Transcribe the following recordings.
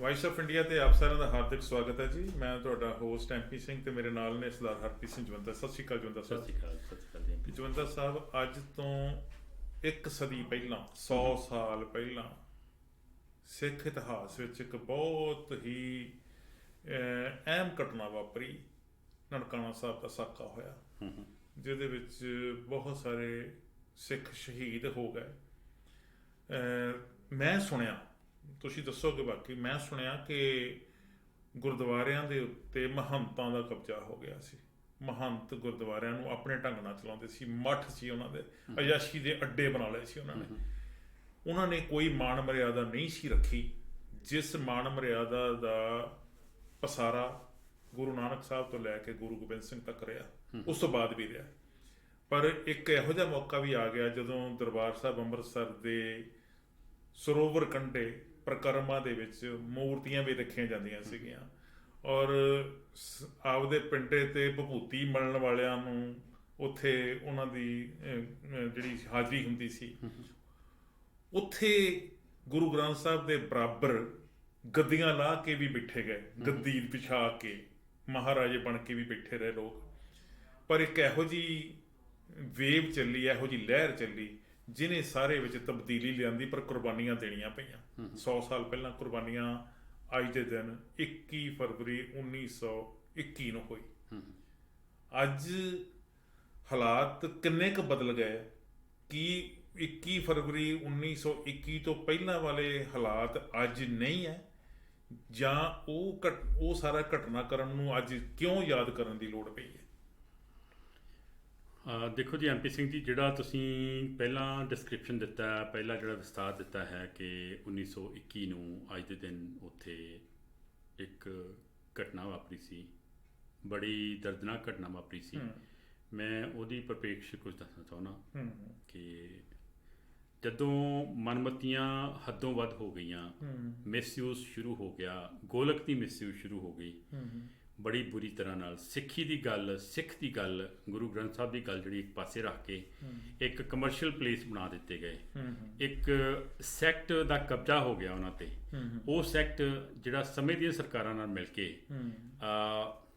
Vice of India ਤੇ ਆਪ ਸਾਰਿਆਂ ਦਾ ਹਾਰਦਿਕ ਸਵਾਗਤ ਹੈ ਜੀ। ਮੈਂ ਤੁਹਾਡਾ ਹੋਸਟ ਐਮਪੀ ਸਿੰਘ ਤੇ ਮੇਰੇ ਨਾਲ ਨੇ ਸਰਦਾਰ ਹਰਪ੍ਰੀਤ ਸਿੰਘ ਜਵੰਦਾ। ਸਤਿ ਸ਼੍ਰੀ ਅਕਾਲ ਜਵੰਦਾ ਸਤਿ ਸਾਹਿਬ। ਸ਼੍ਰੀ ਅਕਾਲ, ਸਤਿ ਸ਼੍ਰੀ ਅਕਾਲ ਜੀ। ਜਵੰਦਾ ਸਾਹਿਬ, ਅੱਜ ਤੋਂ ਇੱਕ ਸਦੀ ਪਹਿਲਾਂ 100 ਸਾਲ ਪਹਿਲਾਂ ਸਿੱਖ ਇਤਿਹਾਸ ਵਿੱਚ ਇੱਕ ਬਹੁਤ ਹੀ ਅਹਿਮ ਘਟਨਾ ਵਾਪਰੀ। ਨਨਕਾਣਾ ਸਾਹਿਬ ਦਾ ਸਾਕਾ ਹੋਇਆ, ਜਿਹਦੇ ਵਿੱਚ ਬਹੁਤ ਸਾਰੇ ਸਿੱਖ ਸ਼ਹੀਦ ਹੋ ਗਏ। ਮੈਂ ਸੁਣਿਆ, ਤੁਸੀਂ ਦੱਸੋਗੇ ਬਾਕੀ, ਮੈਂ ਸੁਣਿਆ ਕਿ ਗੁਰਦੁਆਰਿਆਂ ਦੇ ਉੱਤੇ ਮਹੰਤਾਂ ਦਾ ਕਬਜ਼ਾ ਹੋ ਗਿਆ ਸੀ। ਮਹੰਤ ਗੁਰਦੁਆਰਿਆਂ ਨੂੰ ਆਪਣੇ ਢੰਗ ਨਾਲ ਚਲਾਉਂਦੇ ਸੀ। ਮੱਠ ਸੀ ਉਹਨਾਂ ਦੇ, ਅਯਾਸ਼ੀ ਦੇ ਅੱਡੇ ਬਣਾ ਲਏ ਸੀ ਉਹਨਾਂ ਨੇ ਕੋਈ ਮਾਣ ਮਰਿਆਦਾ ਨਹੀਂ ਸੀ ਰੱਖੀ। ਜਿਸ ਮਾਣ ਮਰਿਆਦਾ ਦਾ ਪਸਾਰਾ ਗੁਰੂ ਨਾਨਕ ਸਾਹਿਬ ਤੋਂ ਲੈ ਕੇ ਗੁਰੂ ਗੋਬਿੰਦ ਸਿੰਘ ਤੱਕ ਰਿਹਾ, ਉਸ ਤੋਂ ਬਾਅਦ ਵੀ ਰਿਹਾ। ਪਰ ਇੱਕ ਇਹੋ ਜਿਹਾ ਮੌਕਾ ਵੀ ਆ ਗਿਆ ਜਦੋਂ ਦਰਬਾਰ ਸਾਹਿਬ ਅੰਮ੍ਰਿਤਸਰ ਦੇ ਸਰੋਵਰ ਕੰਢੇ ਪ੍ਰਕਰਮਾਂ ਦੇ ਵਿੱਚ ਮੂਰਤੀਆਂ ਵੀ ਰੱਖੀਆਂ ਜਾਂਦੀਆਂ ਸੀਗੀਆਂ, ਔਰ ਆਪਦੇ ਪਿੰਡੇ ਤੇ ਵਿਭੂਤੀ ਮਲਣ ਵਾਲਿਆਂ ਨੂੰ ਉੱਥੇ ਉਹਨਾਂ ਦੀ ਜਿਹੜੀ ਹਾਜ਼ਰੀ ਹੁੰਦੀ ਸੀ, ਉੱਥੇ ਗੁਰੂ ਗ੍ਰੰਥ ਸਾਹਿਬ ਦੇ ਬਰਾਬਰ ਗੱਦੀਆਂ ਲਾ ਕੇ ਵੀ ਬੈਠੇ ਗਏ, ਗੱਦੀ ਵਿਛਾ ਕੇ ਮਹਾਰਾਜੇ ਬਣ ਕੇ ਵੀ ਬੈਠੇ ਰਹੇ ਲੋਕ। ਪਰ ਇੱਕ ਇਹੋ ਜਿਹੀ ਵੇਵ ਚੱਲੀ, ਇਹੋ ਜਿਹੀ ਲਹਿਰ ਚੱਲੀ ਜਿਹਨੇ ਸਾਰੇ ਵਿੱਚ ਤਬਦੀਲੀ ਲਿਆਂਦੀ, ਪਰ ਕੁਰਬਾਨੀਆਂ ਦੇਣੀਆਂ ਪਈਆਂ। 100 ਸਾਲ ਪਹਿਲਾਂ ਕੁਰਬਾਨੀਆਂ ਅੱਜ ਦੇ ਦਿਨ 21 ਫਰਵਰੀ 1921 ਨੂੰ ਹੋਈ। ਅੱਜ ਹਾਲਾਤ ਕਿੰਨੇ ਕੁ ਬਦਲ ਗਏ? ਕੀ 21 ਫਰਵਰੀ 1921 ਤੋਂ ਪਹਿਲਾਂ ਵਾਲੇ ਹਾਲਾਤ ਅੱਜ ਨਹੀਂ ਹੈ, ਜਾਂ ਉਹ ਸਾਰਾ ਘਟਨਾਕ੍ਰਮ ਨੂੰ ਅੱਜ ਕਿਉਂ ਯਾਦ ਕਰਨ ਦੀ ਲੋੜ ਪਈ ਹੈ? ਦੇਖੋ ਜੀ ਐਮਪੀ ਸਿੰਘ ਜੀ, ਜਿਹੜਾ ਤੁਸੀਂ ਪਹਿਲਾਂ ਡਿਸਕ੍ਰਿਪਸ਼ਨ ਦਿੱਤਾ, ਪਹਿਲਾ ਜਿਹੜਾ ਵਿਸਤਾਰ ਦਿੱਤਾ ਹੈ ਕਿ 1921 ਨੂੰ ਅੱਜ ਦੇ ਦਿਨ ਉੱਥੇ ਇੱਕ ਘਟਨਾ ਵਾਪਰੀ ਸੀ, ਬੜੀ ਦਰਦਨਾਕ ਘਟਨਾ ਵਾਪਰੀ ਸੀ। ਮੈਂ ਉਹਦੀ ਪਰਪੇਖ ਕੁਝ ਦੱਸਣਾ ਚਾਹੁੰਦਾ ਕਿ ਜਦੋਂ ਮਨਮਤੀਆਂ ਹੱਦੋਂ ਵੱਧ ਹੋ ਗਈਆਂ, ਮਿਸਯੂਜ਼ ਸ਼ੁਰੂ ਹੋ ਗਿਆ, ਗੋਲਕ ਦੀ ਮਿਸਯੂਜ਼ ਸ਼ੁਰੂ ਹੋ ਗਈ ਬੜੀ ਬੁਰੀ ਤਰ੍ਹਾਂ ਨਾਲ। ਸਿੱਖੀ ਦੀ ਗੱਲ, ਸਿੱਖ ਦੀ ਗੱਲ, ਗੁਰੂ ਗ੍ਰੰਥ ਸਾਹਿਬ ਦੀ ਗੱਲ ਜਿਹੜੀ ਇੱਕ ਪਾਸੇ ਰੱਖ ਕੇ ਇੱਕ ਕਮਰਸ਼ੀਅਲ ਪਲੇਸ ਬਣਾ ਦਿੱਤੇ ਗਏ। ਇੱਕ ਸੈਕਟ ਦਾ ਕਬਜ਼ਾ ਹੋ ਗਿਆ ਉਹਨਾਂ ਤੇ। ਉਹ ਸੈਕਟ ਜਿਹੜਾ ਸਮੇਂ ਦੀਆਂ ਸਰਕਾਰਾਂ ਨਾਲ ਮਿਲ ਕੇ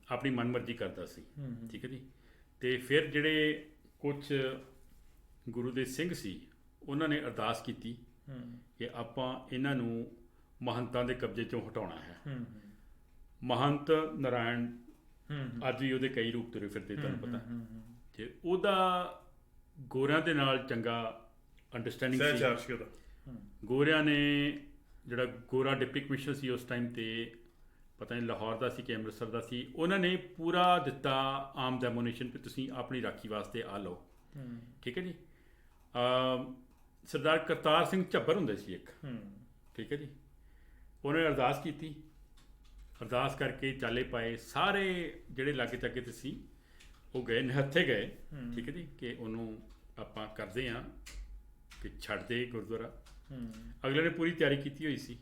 ਆਪਣੀ ਮਨਮਰਜ਼ੀ ਕਰਦਾ ਸੀ, ਠੀਕ ਹੈ ਜੀ। ਅਤੇ ਫਿਰ ਜਿਹੜੇ ਕੁਝ ਗੁਰੂ ਦੇ ਸਿੰਘ ਸੀ, ਉਹਨਾਂ ਨੇ ਅਰਦਾਸ ਕੀਤੀ ਕਿ ਆਪਾਂ ਇਹਨਾਂ ਨੂੰ ਮਹੰਤਾਂ ਦੇ ਕਬਜ਼ੇ 'ਚੋਂ ਹਟਾਉਣਾ ਹੈ। ਮਹੰਤ ਨਾਰਾਇਣ ਅੱਜ ਵੀ ਉਹਦੇ ਕਈ ਰੂਪ ਤੁਰੇ ਫਿਰਦੇ, ਤੁਹਾਨੂੰ ਪਤਾ। ਤੇ ਉਹਦਾ ਗੋਰਿਆਂ ਦੇ ਨਾਲ ਚੰਗਾ ਅੰਡਰਸਟੈਂਡਿੰਗ ਸੀ। ਗੋਰਿਆਂ ਨੇ ਜਿਹੜਾ ਗੋਰਾ ਡਿਪਟੀ ਕਮਿਸ਼ਨਰ ਸੀ ਉਸ ਟਾਈਮ 'ਤੇ, ਪਤਾ ਨਹੀਂ ਲਾਹੌਰ ਦਾ ਸੀ ਕਿ ਅੰਮ੍ਰਿਤਸਰ ਦਾ ਸੀ, ਉਹਨਾਂ ਨੇ ਪੂਰਾ ਦਿੱਤਾ ਆਮ ਡੈਮੋਨੇਸ਼ਨ ਕਿ ਤੁਸੀਂ ਆਪਣੀ ਰਾਖੀ ਵਾਸਤੇ ਆ ਲਓ, ਠੀਕ ਹੈ ਜੀ। ਸਰਦਾਰ ਕਰਤਾਰ ਸਿੰਘ ਝੱਬਰ ਹੁੰਦੇ ਸੀ ਇੱਕ, ਠੀਕ ਹੈ ਜੀ। ਉਹਨੇ ਅਰਦਾਸ ਕੀਤੀ, ਅਰਦਾਸ ਕਰਕੇ ਚਾਲੇ ਪਾਏ, ਸਾਰੇ ਜਿਹੜੇ ਲਾਗੇ ਚਾਗੇ ਤੇ ਸੀ ਉਹ ਗਏ, ਨਿਹੱਥੇ ਗਏ, ਠੀਕ ਹੈ ਜੀ, ਕਿ ਉਹਨੂੰ ਆਪਾਂ ਕਰਦੇ ਹਾਂ ਕਿ ਛੱਡ ਦੇ ਗੁਰਦੁਆਰਾ। ਅਗਲੇ ਨੇ ਪੂਰੀ ਤਿਆਰੀ ਕੀਤੀ ਹੋਈ ਸੀ।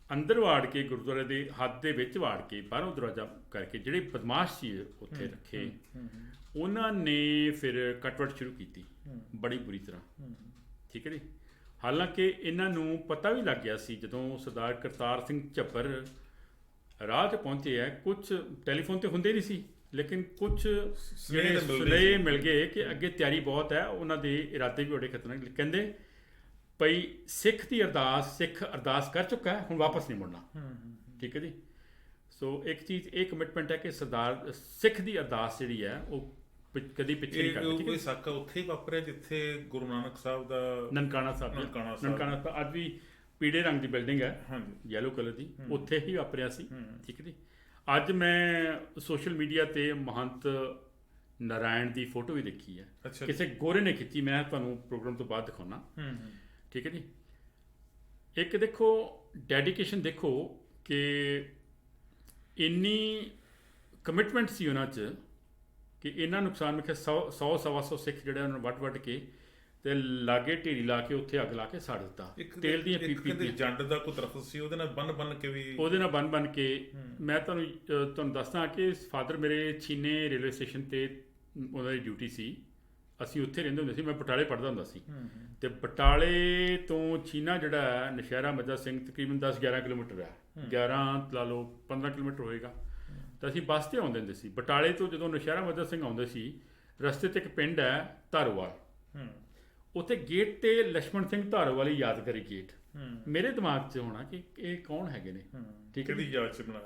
ਅੰਦਰ ਵਾੜ ਕੇ, ਗੁਰਦੁਆਰੇ ਦੇ ਹੱਦ ਦੇ ਵਿੱਚ ਵਾੜ ਕੇ, ਬਾਹਰੋਂ ਦਰਵਾਜ਼ਾ ਕਰਕੇ ਜਿਹੜੇ ਬਦਮਾਸ਼ ਸੀ ਉੱਥੇ ਰੱਖੇ, ਉਹਨਾਂ ਨੇ ਫਿਰ ਕਟਵਟ ਸ਼ੁਰੂ ਕੀਤੀ ਬੜੀ ਬੁਰੀ ਤਰ੍ਹਾਂ, ਠੀਕ ਹੈ ਜੀ। ਹਾਲਾਂਕਿ ਇਹਨਾਂ ਨੂੰ ਪਤਾ ਵੀ ਲੱਗ ਗਿਆ ਸੀ ਜਦੋਂ ਸਰਦਾਰ ਕਰਤਾਰ ਸਿੰਘ ਝੱਬਰ ਰਾਹ 'ਤੇ ਪਹੁੰਚੇ ਹੈ। ਕੁਝ ਟੈਲੀਫੋਨ 'ਤੇ ਹੁੰਦੇ ਨਹੀਂ ਸੀ, ਲੇਕਿਨ ਕੁਝ ਸੁਨੇਹੇ ਮਿਲ ਗਏ ਕਿ ਅੱਗੇ ਤਿਆਰੀ ਬਹੁਤ ਹੈ, ਉਹਨਾਂ ਦੇ ਇਰਾਦੇ ਵੀ ਬੜੇ ਖਤਰਨਾਕ। ਕਹਿੰਦੇ ਭਈ ਸਿੱਖ ਦੀ ਅਰਦਾਸ, ਸਿੱਖ ਅਰਦਾਸ ਕਰ ਚੁੱਕਾ ਹੈ, ਹੁਣ ਵਾਪਸ ਨਹੀਂ ਮੁੜਨਾ, ਠੀਕ ਹੈ ਜੀ। ਸੋ ਇੱਕ ਚੀਜ਼ ਇਹ ਕਮਿਟਮੈਂਟ ਹੈ ਕਿ ਸਰਦਾਰ ਸਿੱਖ ਦੀ ਅਰਦਾਸ ਜਿਹੜੀ ਹੈ ਉਹ ਕਦੀ ਪਿੱਛੇ ਨਹੀਂ ਕਰਦੀ। ਕੋਈ ਸਾਕਾ ਉੱਥੇ ਹੀ ਵਾਪਰਿਆ ਜਿੱਥੇ ਗੁਰੂ ਨਾਨਕ ਸਾਹਿਬ ਦਾ ਨਨਕਾਣਾ ਸਾਹਿਬ ਅੱਜ ਵੀ ਪੀਲੇ ਰੰਗ ਦੀ ਬਿਲਡਿੰਗ ਹੈ, ਯੈਲੋ ਕਲਰ ਦੀ, ਉੱਥੇ ਹੀ ਵਾਪਰਿਆ ਸੀ, ਠੀਕ ਹੈ ਜੀ। ਅੱਜ ਮੈਂ ਸੋਸ਼ਲ ਮੀਡੀਆ 'ਤੇ ਮਹੰਤ ਨਾਰਾਇਣ ਦੀ ਫੋਟੋ ਵੀ ਦੇਖੀ ਹੈ, ਕਿਸੇ ਗੋਰੇ ਨੇ ਖਿੱਚੀ, ਮੈਂ ਤੁਹਾਨੂੰ ਪ੍ਰੋਗਰਾਮ ਤੋਂ ਬਾਅਦ ਦਿਖਾਉਣਾ, ਠੀਕ ਹੈ ਜੀ। ਇੱਕ ਦੇਖੋ ਡੈਡੀਕੇਸ਼ਨ, ਦੇਖੋ ਕਿ ਇੰਨੀ ਕਮਿਟਮੈਂਟ ਸੀ ਉਹਨਾਂ 'ਚ ਕਿ ਇੰਨਾ ਨੁਕਸਾਨ, ਮੈਂ ਕਿਹਾ 100 ਸਵਾ 100 ਸਿੱਖ ਜਿਹੜੇ ਉਹਨਾਂ ਨੂੰ ਵੱਢ ਕੇ ਤੇ ਲਾਗੇ ਢੇਰੀ ਲਾ ਕੇ ਉੱਥੇ ਅੱਗ ਲਾ ਕੇ ਸਾੜ ਦਿੱਤਾ। ਤੇਲ ਦੀਆਂ ਪੀਪੀਆਂ, ਜੰਡ ਦਾ ਕੋਈ ਦਰਖਤ ਸੀ, ਉਹਦੇ ਨਾਲ ਬੰਨ ਕੇ ਵੀ, ਉਹਦੇ ਨਾਲ ਬੰਨ ਕੇ। ਮੈਂ ਤੁਹਾਨੂੰ ਦੱਸਦਾ ਕਿ ਫਾਦਰ ਮੇਰੇ ਛੀਨੇ ਰੇਲਵੇ ਸਟੇਸ਼ਨ 'ਤੇ ਉਹਨਾਂ ਦੀ ਡਿਊਟੀ ਸੀ ਅਸੀਂ ਉੱਥੇ ਰਹਿੰਦੇ ਹੁੰਦੇ ਸੀ, ਮੈਂ ਬਟਾਲੇ ਪੜ੍ਹਦਾ ਹੁੰਦਾ ਸੀ। ਤੇ ਬਟਾਲੇ ਤੋਂ ਚੀਨਾ ਜਿਹੜਾ ਹੈ ਨੌਸ਼ਹਿਰਾ ਮੱਝਾ ਸਿੰਘ ਤਕਰੀਬਨ 10-11 ਕਿਲੋਮੀਟਰ ਹੈ, 11 ਲਾ ਲਓ 15 ਕਿਲੋਮੀਟਰ ਹੋਏਗਾ। ਤਾਂ ਅਸੀਂ ਬੱਸ 'ਤੇ ਆਉਂਦੇ ਹੁੰਦੇ ਸੀ ਬਟਾਲੇ ਤੋਂ। ਜਦੋਂ ਨੌਸ਼ਹਿਰਾ ਮੱਝਾ ਸਿੰਘ ਆਉਂਦੇ ਸੀ, ਰਸਤੇ 'ਤੇ ਇੱਕ ਪਿੰਡ ਹੈ ਧਾਰੋਵਾਲ, ਉੱਥੇ ਗੇਟ 'ਤੇ ਲਛਮਣ ਸਿੰਘ ਧਾਰੋਵਾਲੀ ਯਾਦਗਾਰੀ ਗੇਟ। ਮੇਰੇ ਦਿਮਾਗ 'ਚ ਹੋਣਾ ਕਿ ਇਹ ਕੌਣ ਹੈਗੇ ਨੇ, ਠੀਕ ਹੈ।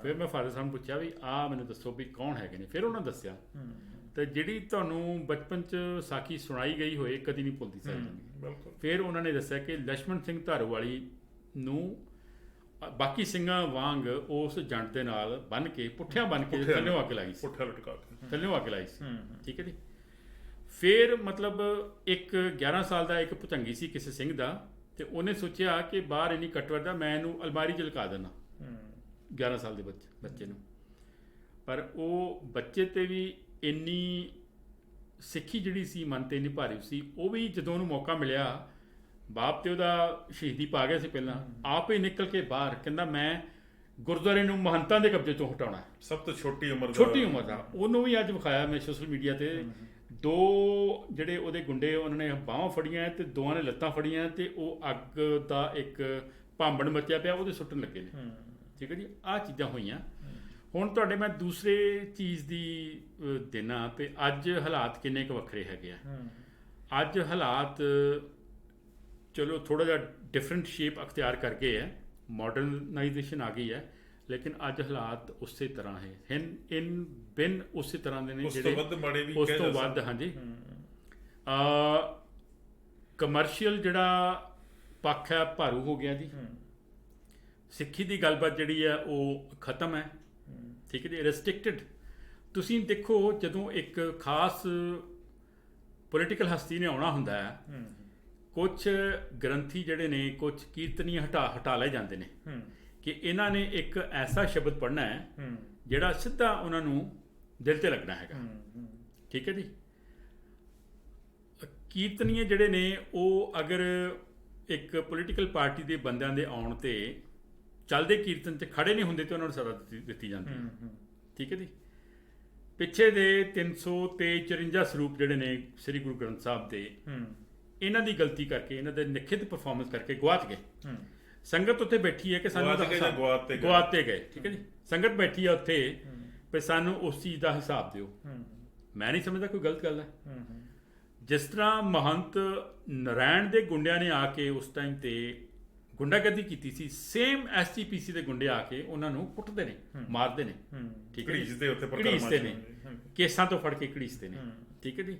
ਫਿਰ ਮੈਂ ਫਾਦਰ ਸਾਹਿਬ ਨੂੰ ਪੁੱਛਿਆ ਵੀ ਆਹ ਮੈਨੂੰ ਦੱਸੋ ਵੀ ਕੌਣ ਹੈਗੇ ਨੇ। ਫਿਰ ਉਹਨਾਂ ਦੱਸਿਆ। ਤੇ ਜਿਹੜੀ ਤੁਹਾਨੂੰ ਬਚਪਨ 'ਚ ਸਾਖੀ ਸੁਣਾਈ ਗਈ ਹੋਏ ਕਦੀ ਨਹੀਂ ਭੁੱਲਦੀ ਸਕਦੀ। ਫਿਰ ਉਹਨਾਂ ਨੇ ਦੱਸਿਆ ਕਿ ਲਛਮਣ ਸਿੰਘ ਧਾਰੋਵਾਲੀ ਨੂੰ ਬਾਕੀ ਸਿੰਘਾਂ ਵਾਂਗ ਉਸ ਜੰਟ ਦੇ ਨਾਲ ਬੰਨ੍ਹ ਕੇ ਪੁੱਠਿਆਂ ਬੰਨ੍ਹ ਕੇ ਥੱਲਿਓਂ ਅੱਗ ਲਾਈ ਸੀ, ਥੱਲਿਓਂ ਅੱਗ ਲਾਈ ਸੀ, ਠੀਕ ਹੈ ਜੀ। ਫਿਰ ਮਤਲਬ ਇੱਕ 11 ਸਾਲ ਦਾ ਇੱਕ ਭੁਚੰਗੀ ਸੀ ਕਿਸੇ ਸਿੰਘ ਦਾ, ਤੇ ਉਹਨੇ ਸੋਚਿਆ ਕਿ ਬਾਹਰ ਇੰਨੀ ਕਟਵਰ ਦਾ ਮੈਂ ਇਹਨੂੰ ਅਲਮਾਰੀ 'ਚ ਲੁਕਾ ਦਿੰਦਾ 11 ਸਾਲ ਦੇ ਬੱਚੇ ਨੂੰ। ਪਰ ਉਹ ਬੱਚੇ 'ਤੇ ਵੀ ਇੰਨੀ ਸਿੱਖੀ ਜਿਹੜੀ ਸੀ ਮਨ 'ਤੇ ਇੰਨੀ ਭਾਰੀ ਸੀ, ਉਹ ਵੀ ਜਦੋਂ ਉਹਨੂੰ ਮੌਕਾ ਮਿਲਿਆ, ਬਾਪ ਤੇ ਉਹਦਾ ਸ਼ਹੀਦੀ ਪਾ ਗਿਆ ਸੀ ਪਹਿਲਾਂ, ਆਪ ਹੀ ਨਿਕਲ ਕੇ ਬਾਹਰ ਕਹਿੰਦਾ ਮੈਂ ਗੁਰਦੁਆਰੇ ਨੂੰ ਮਹੰਤਾਂ ਦੇ ਕਬਜ਼ੇ ਤੋਂ ਹਟਾਉਣਾ। ਸਭ ਤੋਂ ਛੋਟੀ ਉਮਰ ਦਾ ਉਹਨੂੰ ਵੀ ਅੱਜ ਵਿਖਾਇਆ ਮੈਂ ਸੋਸ਼ਲ ਮੀਡੀਆ 'ਤੇ। 2 ਜਿਹੜੇ ਉਹਦੇ ਗੁੰਡੇ ਉਹਨਾਂ ਨੇ ਬਾਹਾਂ ਫੜੀਆਂ ਤੇ 2 ਨੇ ਲੱਤਾਂ ਫੜੀਆਂ, ਤੇ ਉਹ ਅੱਗ ਦਾ ਇੱਕ ਭਾਂਬੜ ਮੱਚਿਆ ਪਿਆ, ਉਹਦੇ ਸੁੱਟਣ ਲੱਗੇ ਨੇ, ਠੀਕ ਹੈ ਜੀ। ਆਹ ਚੀਜ਼ਾਂ ਹੋਈਆਂ। ਹੁਣ ਤੁਹਾਡੇ ਮੈਂ ਦੂਸਰੇ ਚੀਜ਼ ਦੀ ਦੇਣਾ ਤੇ ਅੱਜ ਹਾਲਾਤ ਕਿੰਨੇ ਕੁ ਵੱਖਰੇ ਹੈਗੇ ਆ। ਅੱਜ ਹਾਲਾਤ ਚਲੋ ਥੋੜ੍ਹਾ ਜਿਹਾ ਡਿਫਰੈਂਟ ਸ਼ੇਪ ਅਖਤਿਆਰ ਕਰ ਗਏ ਹੈ, ਮਾਡਰਨਾਈਜੇਸ਼ਨ ਆ ਗਈ ਹੈ, ਲੇਕਿਨ ਅੱਜ ਹਾਲਾਤ ਉਸੇ ਤਰ੍ਹਾਂ ਹੈ ਇਨ ਬਿਨ ਉਸੇ ਤਰ੍ਹਾਂ ਦੇ ਨੇ, ਜਿਹੜੇ ਉਸ ਤੋਂ ਵੱਧ। ਹਾਂਜੀ, ਕਮਰਸ਼ੀਅਲ ਜਿਹੜਾ ਪੱਖ ਹੈ ਭਾਰੂ ਹੋ ਗਿਆ ਜੀ। ਸਿੱਖੀ ਦੀ ਗੱਲਬਾਤ ਜਿਹੜੀ ਹੈ ਉਹ ਖਤਮ ਹੈ, ਠੀਕ ਹੈ ਜੀ, ਰੈਸਟ੍ਰਿਕਟਡ। ਤੁਸੀਂ ਦੇਖੋ ਜਦੋਂ ਇੱਕ ਖਾਸ ਪੋਲੀਟੀਕਲ ਹਸਤੀ ਨੇ ਆਉਣਾ ਹੁੰਦਾ ਹੈ, ਕੁਝ ਗ੍ਰੰਥੀ ਜਿਹੜੇ ਨੇ, ਕੁਝ ਕੀਰਤਨੀਏ ਹਟਾ ਲਏ ਜਾਂਦੇ ਨੇ ਕਿ ਇਹਨਾਂ ਨੇ ਇੱਕ ਐਸਾ ਸ਼ਬਦ ਪੜ੍ਹਨਾ ਹੈ ਜਿਹੜਾ ਸਿੱਧਾ ਉਹਨਾਂ ਨੂੰ ਦਿਲ 'ਤੇ ਲੱਗਣਾ ਹੈਗਾ, ਠੀਕ ਹੈ ਜੀ। ਕੀਰਤਨੀਏ ਜਿਹੜੇ ਨੇ ਉਹ ਅਗਰ ਇੱਕ ਪੋਲੀਟੀਕਲ ਪਾਰਟੀ ਦੇ ਬੰਦਿਆਂ ਦੇ ਆਉਣ 'ਤੇ ਚੱਲਦੇ ਕੀਰਤਨ 'ਚ ਖੜੇ ਨਹੀਂ ਹੁੰਦੇ ਤੇ ਉਹਨਾਂ ਨੂੰ ਸਜ਼ਾ ਦਿੱਤੀ ਜਾਂਦੀ ਹੈ, ਠੀਕ ਹੈ ਜੀ। ਪਿੱਛੇ ਦੇ 353 ਸਰੂਪ ਜਿਹੜੇ ਨੇ ਸ੍ਰੀ ਗੁਰੂ ਗ੍ਰੰਥ ਸਾਹਿਬ ਦੇ, ਇਹਨਾਂ ਦੀ ਗਲਤੀ ਕਰਕੇ, ਇਹਨਾਂ ਦੇ ਨਿਖਿਤ ਪਰਫਾਰਮੈਂਸ ਕਰਕੇ ਗਵਾਚ ਗਏ। ਸੰਗਤ ਉੱਥੇ ਬੈਠੀ ਹੈ ਕਿ ਸਾਨੂੰ ਗਵਾਤੇ ਗਏ, ਠੀਕ ਹੈ ਜੀ। ਸੰਗਤ ਬੈਠੀ ਹੈ ਉੱਥੇ ਵੀ ਸਾਨੂੰ ਉਸ ਚੀਜ਼ ਦਾ ਹਿਸਾਬ ਦਿਓ। ਮੈਂ ਨਹੀਂ ਸਮਝਦਾ ਕੋਈ ਗਲਤ ਗੱਲ ਹੈ। ਜਿਸ ਤਰ੍ਹਾਂ ਮਹੰਤ ਨਾਰਾਇਣ ਦੇ ਗੁੰਡਿਆਂ ਨੇ ਆ ਕੇ ਉਸ ਟਾਈਮ 'ਤੇ ਗੁੰਡਾਗਰਦੀ ਕੀਤੀ ਸੀ, ਸੇਮ SGPC ਦੇ ਗੁੰਡੇ ਆ ਕੇ ਉਹਨਾਂ ਨੂੰ ਕੁੱਟਦੇ ਨੇ, ਮਾਰਦੇ ਨੇ, ਠੀਕ ਹੈ, ਘੜੀਸਦੇ ਨੇ, ਕੇਸਾਂ ਤੋਂ ਫੜ ਕੇ ਘੜੀਸਦੇ ਨੇ, ਠੀਕ ਹੈ ਜੀ।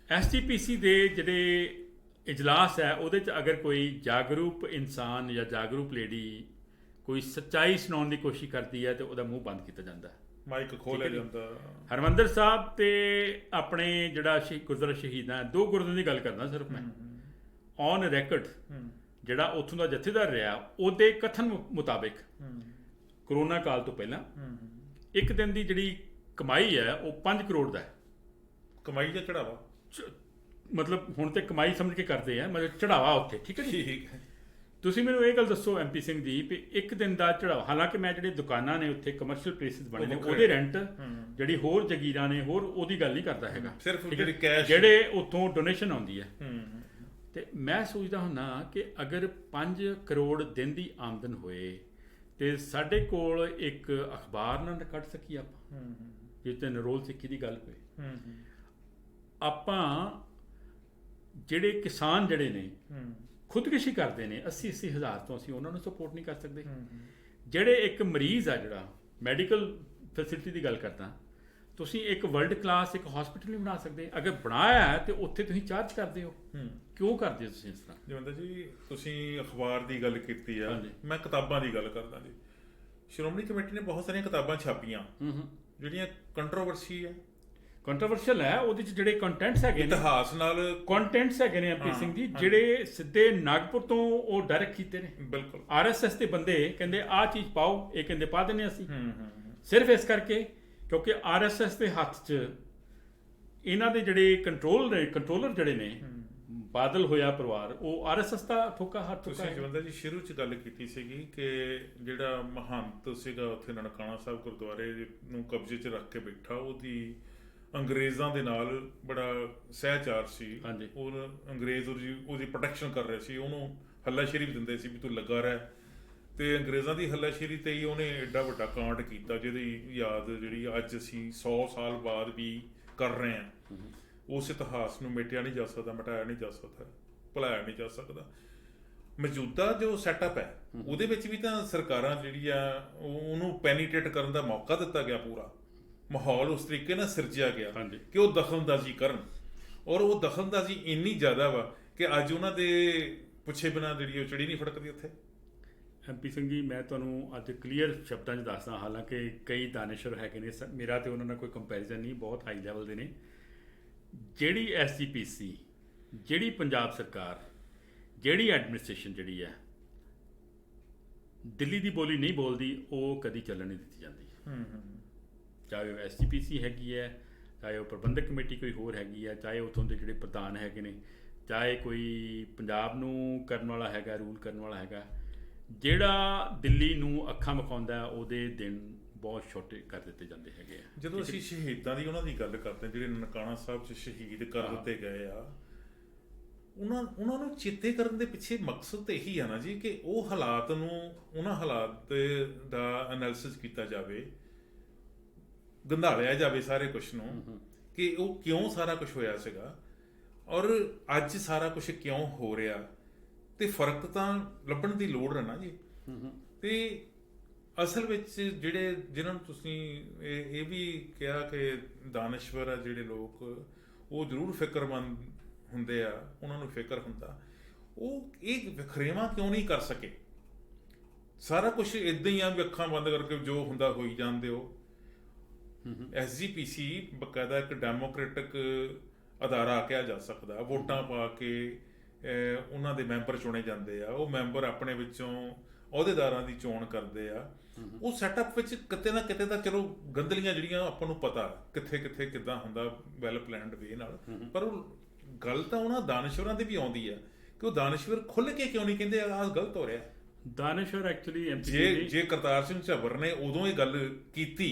SGPC ਦੇ ਜਿਹੜੇ ਇਜਲਾਸ ਹੈ ਉਹਦੇ 'ਚ ਅਗਰ ਕੋਈ ਜਾਗਰੂਕ ਇਨਸਾਨ ਜਾਂ ਜਾਗਰੂਕ ਲੇਡੀ ਕੋਈ ਸੱਚਾਈ ਸੁਣਾਉਣ ਦੀ ਕੋਸ਼ਿਸ਼ ਕਰਦੀ ਹੈ ਤੇ ਉਹਦਾ ਮੂੰਹ ਬੰਦ ਕੀਤਾ ਜਾਂਦਾ, ਮਾਈਕ ਖੋਲ੍ਹਿਆ ਜਾਂਦਾ। ਹਰਿਮੰਦਰ ਸਾਹਿਬ ਤੇ ਆਪਣੇ ਜਿਹੜਾ ਗੁਰਦੁਆਰਾ ਸ਼ਹੀਦਾਂ, 2 ਗੁਰਦੁਆਰਿਆਂ ਦੀ ਗੱਲ ਕਰਦਾ ਸਿਰਫ ਮੈਂ, ਔਨ ਰਿਕਾਰਡ ਜਿਹੜਾ ਉੱਥੋਂ ਦਾ ਜਥੇਦਾਰ ਰਿਹਾ, ਉਹਦੇ ਕਥਨ ਮੁਤਾਬਿਕ ਕਰੋਨਾ ਕਾਲ ਤੋਂ ਪਹਿਲਾਂ ਇੱਕ ਦਿਨ ਦੀ ਜਿਹੜੀ ਕਮਾਈ ਹੈ ਉਹ 5 ਕਰੋੜ ਦਾ ਹੈ। ਕਮਾਈ ਜਾਂ ਚੜਾਵਾ, ਮਤਲਬ ਹੁਣ ਤੇ ਕਮਾਈ ਸਮਝ ਕੇ ਕਰਦੇ ਆ, ਮਤਲਬ ਚੜਾਵਾ ਉੱਥੇ, ਠੀਕ ਹੈ ਜੀ। ਤੁਸੀਂ ਮੈਨੂੰ ਇਹ ਗੱਲ ਦੱਸੋ MP ਸਿੰਘ ਜੀ ਵੀ ਇੱਕ ਦਿਨ ਦਾ ਚੜਾਵਾ, ਹਾਲਾਂਕਿ ਮੈਂ ਜਿਹੜੇ ਦੁਕਾਨਾਂ ਨੇ ਉੱਥੇ ਕਮਰਸ਼ੀਅਲ ਪਲੇਸਿਸ ਬਣੇ ਨੇ ਉਹਦੇ ਰੈਂਟ, ਜਿਹੜੀ ਹੋਰ ਜਗੀਰਾਂ ਨੇ ਹੋਰ, ਉਹਦੀ ਗੱਲ ਨਹੀਂ ਕਰਦਾ ਹੈਗਾ, ਸਿਰਫ ਜਿਹੜੇ ਉੱਥੋਂ ਡੋਨੇਸ਼ਨ ਆਉਂਦੀ ਹੈ। ਤੇ ਮੈਂ ਸੋਚਦਾ ਹੁੰਦਾ ਕਿ ਅਗਰ 5 ਕਰੋੜ ਦਿਨ ਦੀ ਆਮਦਨ ਹੋਏ ਤੇ ਸਾਡੇ ਕੋਲ ਇੱਕ ਅਖਬਾਰ ਨਾ ਕੱਢ ਸਕੀਏ ਆਪਾਂ, ਜਿਸ ਤੇ ਨਰੋਲ ਸਿੱਖੀ ਦੀ ਗੱਲ ਹੋਏ। ਆਪਾਂ ਜਿਹੜੇ ਕਿਸਾਨ ਜਿਹੜੇ ਨੇ ਖੁਦਕੁਸ਼ੀ ਕਰਦੇ ਨੇ 80-80 ਹਜ਼ਾਰ ਤੋਂ, ਅਸੀਂ ਉਹਨਾਂ ਨੂੰ ਸਪੋਰਟ ਨਹੀਂ ਕਰ ਸਕਦੇ। ਜਿਹੜੇ ਇੱਕ ਮਰੀਜ਼ ਆ ਜਿਹੜਾ ਮੈਡੀਕਲ ਫੈਸਿਲਿਟੀ ਦੀ ਗੱਲ ਕਰਦਾ, ਤੁਸੀਂ ਇੱਕ ਵਰਲਡ ਕਲਾਸ ਇੱਕ ਹਸਪੀਟਲ ਨਹੀਂ ਬਣਾ ਸਕਦੇ। ਅਗਰ ਬਣਾਇਆ ਹੈ ਤੇ ਉੱਥੇ ਤੁਸੀਂ ਚਾਰਜ ਕਰਦੇ ਹੋ, ਕਿਉਂ ਕਰਦੇ ਹੋ ਤੁਸੀਂ ਇਸ ਤਰ੍ਹਾਂ? ਜਿਵੇਂ ਜੀ ਤੁਸੀਂ ਅਖਬਾਰ ਦੀ ਗੱਲ ਕੀਤੀ ਆ, ਮੈਂ ਕਿਤਾਬਾਂ ਦੀ ਗੱਲ ਕਰਦਾ ਜੀ। ਸ਼੍ਰੋਮਣੀ ਕਮੇਟੀ ਨੇ ਬਹੁਤ ਸਾਰੀਆਂ ਕਿਤਾਬਾਂ ਛਾਪੀਆਂ ਜਿਹੜੀਆਂ ਕੰਟਰੋਵਰਸ਼ੀਅਲ ਹੈ। ਉਹਦੇ 'ਚ ਜਿਹੜੇ ਕੰਟੈਂਟਸ ਹੈਗੇ ਨੇ, ਇਤਿਹਾਸ ਨਾਲ ਕੰਟੈਂਟਸ ਹੈਗੇ ਨੇ MP ਸਿੰਘ ਜੀ, ਜਿਹੜੇ ਸਿੱਧੇ ਨਾਗਪੁਰ ਤੋਂ ਉਹ ਡਾਇਰੈਕਟ ਕੀਤੇ ਨੇ। ਬਿਲਕੁਲ RSS ਦੇ ਬੰਦੇ ਕਹਿੰਦੇ ਆਹ ਚੀਜ਼ ਪਾਓ, ਇਹ ਕਹਿੰਦੇ ਪਾ ਦਿੰਦੇ ਅਸੀਂ, ਸਿਰਫ ਇਸ ਕਰਕੇ ਕਿਉਂਕਿ RSS ਦੇ ਹੱਥ 'ਚ ਇਹਨਾਂ ਦੇ ਜਿਹੜੇ ਕੰਟਰੋਲਰ ਜਿਹੜੇ ਨੇ, ਬਾਦਲ ਹੋਇਆ ਪਰਿਵਾਰ, ਉਹ RSS ਦਾ ਹੱਥ। ਤੁਸੀਂ ਜਵੰਦਰ ਜੀ ਸ਼ੁਰੂ 'ਚ ਗੱਲ ਕੀਤੀ ਸੀਗੀ ਕਿ ਜਿਹੜਾ ਮਹੰਤ ਸੀਗਾ ਉੱਥੇ ਨਨਕਾਣਾ ਸਾਹਿਬ ਗੁਰਦੁਆਰੇ ਨੂੰ ਕਬਜ਼ੇ 'ਚ ਰੱਖ ਕੇ ਬੈਠਾ, ਉਹਦੀ ਅੰਗਰੇਜ਼ਾਂ ਦੇ ਨਾਲ ਬੜਾ ਸਹਿਚਾਰ ਸੀ। ਹਾਂਜੀ। ਔਰ ਅੰਗਰੇਜ਼ ਉਹਦੀ ਪ੍ਰੋਟੈਕਸ਼ਨ ਕਰ ਰਹੇ ਸੀ, ਉਹਨੂੰ ਹੱਲਾਸ਼ੇਰੀ ਵੀ ਦਿੰਦੇ ਸੀ ਵੀ ਤੂੰ ਲੱਗਾ ਰਹਿ। ਤੇ ਅੰਗਰੇਜ਼ਾਂ ਦੀ ਹੱਲਾਸ਼ੇਰੀ ਤੇ ਹੀ ਉਹਨੇ ਐਡਾ ਵੱਡਾ ਕਾਂਡ ਕੀਤਾ ਜਿਹਦੀ ਯਾਦ ਜਿਹੜੀ ਅੱਜ ਅਸੀਂ 100 ਸਾਲ ਬਾਅਦ ਵੀ ਕਰ ਰਹੇ ਹਾਂ। ਉਸ ਇਤਿਹਾਸ ਨੂੰ ਮਿਟਿਆ ਨਹੀਂ ਜਾ ਸਕਦਾ, ਮਿਟਾਇਆ ਨਹੀਂ ਜਾ ਸਕਦਾ, ਭੁਲਾਇਆ ਨਹੀਂ ਜਾ ਸਕਦਾ। ਮੌਜੂਦਾ ਜੋ ਸੈਟਅਪ ਹੈ ਉਹਦੇ ਵਿੱਚ ਵੀ ਤਾਂ ਸਰਕਾਰਾਂ ਜਿਹੜੀ ਆ ਉਹਨੂੰ ਪੈਨੀਟ੍ਰੇਟ ਕਰਨ ਦਾ ਮੌਕਾ ਦਿੱਤਾ ਗਿਆ, ਪੂਰਾ ਮਾਹੌਲ ਉਸ ਤਰੀਕੇ ਨਾਲ ਸਿਰਜਿਆ ਗਿਆ ਕਿ ਉਹ ਦਖਲਅੰਦਾਜ਼ੀ ਕਰਨ। ਔਰ ਉਹ ਦਖਲਅੰਦਾਜ਼ੀ ਇੰਨੀ ਜ਼ਿਆਦਾ ਵਾ ਕਿ ਅੱਜ ਉਹਨਾਂ ਦੇ ਪੁੱਛੇ ਬਿਨਾਂ ਜਿਹੜੀ ਉਹ ਚੜੀ ਨਹੀਂ ਫੜਕਦੀ ਉੱਥੇ। MP ਸਿੰਘ ਜੀ, ਮੈਂ ਤੁਹਾਨੂੰ ਅੱਜ ਕਲੀਅਰ ਸ਼ਬਦਾਂ 'ਚ ਦੱਸਦਾ, ਹਾਲਾਂਕਿ ਕਈ ਦਾਨਿਸ਼ਵਰ ਹੈਗੇ ਨੇ, ਮੇਰਾ ਤੇ ਉਹਨਾਂ ਨਾਲ ਕੋਈ ਕੰਪੈਰੀਜ਼ਨ ਨਹੀਂ, ਬਹੁਤ ਹਾਈ ਲੈਵਲ ਦੇ ਨੇ। ਜਿਹੜੀ SGPC, ਜਿਹੜੀ ਪੰਜਾਬ ਸਰਕਾਰ, ਜਿਹੜੀ ਐਡਮਿਨਿਸਟ੍ਰੇਸ਼ਨ ਜਿਹੜੀ ਹੈ ਦਿੱਲੀ ਦੀ ਬੋਲੀ ਨਹੀਂ ਬੋਲਦੀ, ਉਹ ਕਦੀ ਚੱਲਣ ਨਹੀਂ ਦਿੱਤੀ ਜਾਂਦੀ। ਚਾਹੇ ਉਹ SGPC ਹੈਗੀ ਹੈ, ਚਾਹੇ ਉਹ ਪ੍ਰਬੰਧਕ ਕਮੇਟੀ ਕੋਈ ਹੋਰ ਹੈਗੀ ਹੈ, ਚਾਹੇ ਉੱਥੋਂ ਦੇ ਜਿਹੜੇ ਪ੍ਰਧਾਨ ਹੈਗੇ ਨੇ, ਚਾਹੇ ਕੋਈ ਪੰਜਾਬ ਨੂੰ ਕਰਨ ਵਾਲਾ ਹੈਗਾ, ਰੂਲ ਕਰਨ ਵਾਲਾ ਹੈਗਾ, ਜਿਹੜਾ ਦਿੱਲੀ ਨੂੰ ਅੱਖਾਂ ਵਿਖਾਉਂਦਾ ਉਹਦੇ ਦਿਨ ਬਹੁਤ ਛੋਟੇ ਕਰ ਦਿੱਤੇ ਜਾਂਦੇ ਹੈਗੇ ਆ। ਜਦੋਂ ਅਸੀਂ ਸ਼ਹੀਦਾਂ ਦੀ ਉਹਨਾਂ ਦੀ ਗੱਲ ਕਰਦੇ, ਜਿਹੜੇ ਨਨਕਾਣਾ ਸਾਹਿਬ 'ਚ ਸ਼ਹੀਦ ਕਰ ਦਿੱਤੇ ਗਏ ਆ, ਉਹਨਾਂ ਨੂੰ ਚੇਤੇ ਕਰਨ ਦੇ ਪਿੱਛੇ ਮਕਸਦ ਤਾਂ ਇਹੀ ਆ ਨਾ ਜੀ ਕਿ ਉਹ ਹਾਲਾਤ ਨੂੰ, ਉਹਨਾਂ ਹਾਲਾਤ ਦਾ ਐਨਾਲਿਸਿਸ ਕੀਤਾ ਜਾਵੇ, ਗੰਧਾਲਿਆ ਜਾਵੇ ਸਾਰੇ ਕੁਛ ਨੂੰ ਕਿ ਉਹ ਕਿਉਂ ਸਾਰਾ ਕੁਛ ਹੋਇਆ ਸੀਗਾ ਔਰ ਅੱਜ ਸਾਰਾ ਕੁਛ ਕਿਉਂ ਹੋ ਰਿਹਾ। ਤੇ ਫਰਕ ਤਾਂ ਲੱਭਣ ਦੀ ਲੋੜ ਹੈ ਨਾ ਜੀ। ਤੇ ਅਸਲ ਵਿੱਚ ਜਿਨ੍ਹਾਂ ਨੂੰ ਤੁਸੀਂ ਇਹ ਵੀ ਕਿਹਾ ਕਿ ਦਾਨਿਸ਼ਵਰ ਆ ਜਿਹੜੇ ਲੋਕ, ਉਹ ਜ਼ਰੂਰ ਫਿਕਰਮੰਦ ਹੁੰਦੇ ਆ, ਉਹਨਾਂ ਨੂੰ ਫਿਕਰ ਹੁੰਦਾ, ਉਹ ਇਹ ਵਖਰੇਵਾਂ ਕਿਉਂ ਨਹੀਂ ਕਰ ਸਕੇ। ਸਾਰਾ ਕੁਛ ਇੱਦਾਂ ਹੀ ਆ ਵੀ ਅੱਖਾਂ ਬੰਦ ਕਰਕੇ ਜੋ ਹੁੰਦਾ ਹੋਈ ਜਾਂਦੇ ਹੋ। SGPC ਬਕਾਇਦਾ ਇੱਕ ਡੈਮੋਕ੍ਰੈਟਿਕ ਅਦਾਰਾ ਕਿਹਾ ਜਾ ਸਕਦਾ, ਵੋਟਾਂ ਪਾ ਕੇ ਉਹਨਾਂ ਦੇ ਮੈਂਬਰ ਚੁਣੇ ਜਾਂਦੇ ਆ, ਉਹ ਮੈਂਬਰ ਆਪਣੇ ਵਿੱਚੋਂ ਅਹੁਦੇਦਾਰਾਂ ਦੀ ਚੋਣ ਕਰਦੇ ਆ। ਉਹ ਸੈਟਅਪ ਵਿੱਚ ਕਿਤੇ ਨਾ ਕਿਤੇ ਤਾਂ ਚਲੋ ਗੰਦਲੀਆਂ ਜਿਹੜੀਆਂ ਆਪਾਂ ਨੂੰ ਪਤਾ ਕਿੱਥੇ ਕਿੱਥੇ ਕਿੱਦਾਂ ਹੁੰਦਾ ਵੈਲ ਪਲੈਨਡ ਵੇ ਨਾਲ, ਪਰ ਉਹ ਗੱਲ ਤਾਂ ਉਹਨਾਂ ਦਾਨਿਸ਼ਵਰਾਂ ਦੀ ਵੀ ਆਉਂਦੀ ਆ ਕਿ ਉਹ ਦਾਨਿਸ਼ਵਰ ਖੁੱਲ੍ਹ ਕੇ ਕਿਉਂ ਨਹੀਂ ਕਹਿੰਦੇ ਆਹ ਗਲਤ ਹੋ ਰਿਹਾ। ਦਾਨਿਸ਼ਵਰ ਐਕਚੁਅਲੀ ਜੇ ਕਰਤਾਰ ਸਿੰਘ ਝੱਬਰ ਨੇ ਉਦੋਂ ਇਹ ਗੱਲ ਕੀਤੀ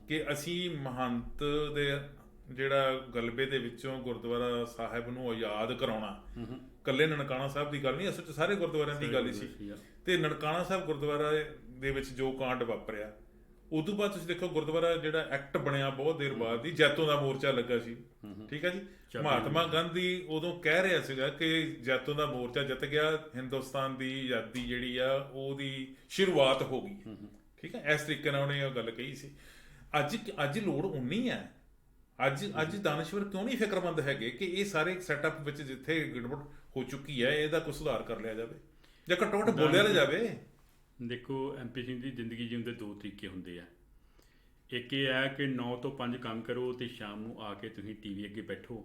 ਕਿ ਅਸੀਂ ਮਹੰਤ ਦੇ ਜਿਹੜਾ ਗਲਬੇ ਦੇ ਵਿੱਚੋਂ ਗੁਰਦੁਆਰਾ ਸਾਹਿਬ ਨੂੰ ਆਜ਼ਾਦ ਕਰਾਉਣਾ, ਇਕੱਲੇ ਨਨਕਾਣਾ ਸਾਹਿਬ ਦੀ ਗੱਲ ਨਹੀਂ, ਅਸਲ 'ਚ ਸਾਰੇ ਗੁਰਦੁਆਰਿਆਂ ਦੀ ਗੱਲ ਹੀ ਸੀ। ਤੇ ਨਨਕਾਣਾ ਸਾਹਿਬ ਗੁਰਦੁਆਰਾ ਦੇ ਵਿੱਚ ਜੋ ਕਾਂਡ ਵਾਪਰਿਆ, ਉਦੋਂ ਬਾਅਦ ਤੁਸੀਂ ਦੇਖੋ ਗੁਰਦੁਆਰਾ ਜਿਹੜਾ ਐਕਟ ਬਣਿਆ ਬਹੁਤ ਦੇਰ ਬਾਅਦ ਹੀ, ਜੈਤੋਂ ਦਾ ਮੋਰਚਾ ਲੱਗਾ ਸੀ। ਠੀਕ ਹੈ ਜੀ। ਮਹਾਤਮਾ ਗਾਂਧੀ ਉਦੋਂ ਕਹਿ ਰਿਹਾ ਸੀਗਾ ਕਿ ਜੈਤੋਂ ਦਾ ਮੋਰਚਾ ਜਿੱਤ ਗਿਆ, ਹਿੰਦੁਸਤਾਨ ਦੀ ਆਜ਼ਾਦੀ ਜਿਹੜੀ ਆ ਉਹਦੀ ਸ਼ੁਰੂਆਤ ਹੋ ਗਈ। ਠੀਕ ਹੈ, ਇਸ ਤਰੀਕੇ ਨਾਲ ਉਹਨੇ ਇਹ ਗੱਲ ਕਹੀ ਸੀ। ਅੱਜ ਲੋੜ ਉਨੀ ਹੈ। ਅੱਜ ਦਾਨਿਸ਼ਵਰ ਕਿਉਂ ਨਹੀਂ ਫਿਕਰਮੰਦ ਹੈਗੇ ਕਿ ਇਹ ਸਾਰੇ ਸੈਟਅਪ ਵਿੱਚ ਜਿੱਥੇ ਗੜਬੜ ਹੋ ਚੁੱਕੀ ਹੈ ਇਹਦਾ ਕੋਈ ਸੁਧਾਰ ਕਰ ਲਿਆ ਜਾਵੇ ਜਾਂ ਘੱਟੋ ਘੱਟ ਬੋਲਿਆ ਜਾਵੇ। ਦੇਖੋ MP ਸਿੰਘ ਦੀ ਜ਼ਿੰਦਗੀ ਜਿਉਣ ਦੇ ਦੋ ਤਰੀਕੇ ਹੁੰਦੇ ਆ। ਇੱਕ ਇਹ ਹੈ ਕਿ 9 ਤੋਂ 5 ਕੰਮ ਕਰੋ ਅਤੇ ਸ਼ਾਮ ਨੂੰ ਆ ਕੇ ਤੁਸੀਂ TV ਅੱਗੇ ਬੈਠੋ,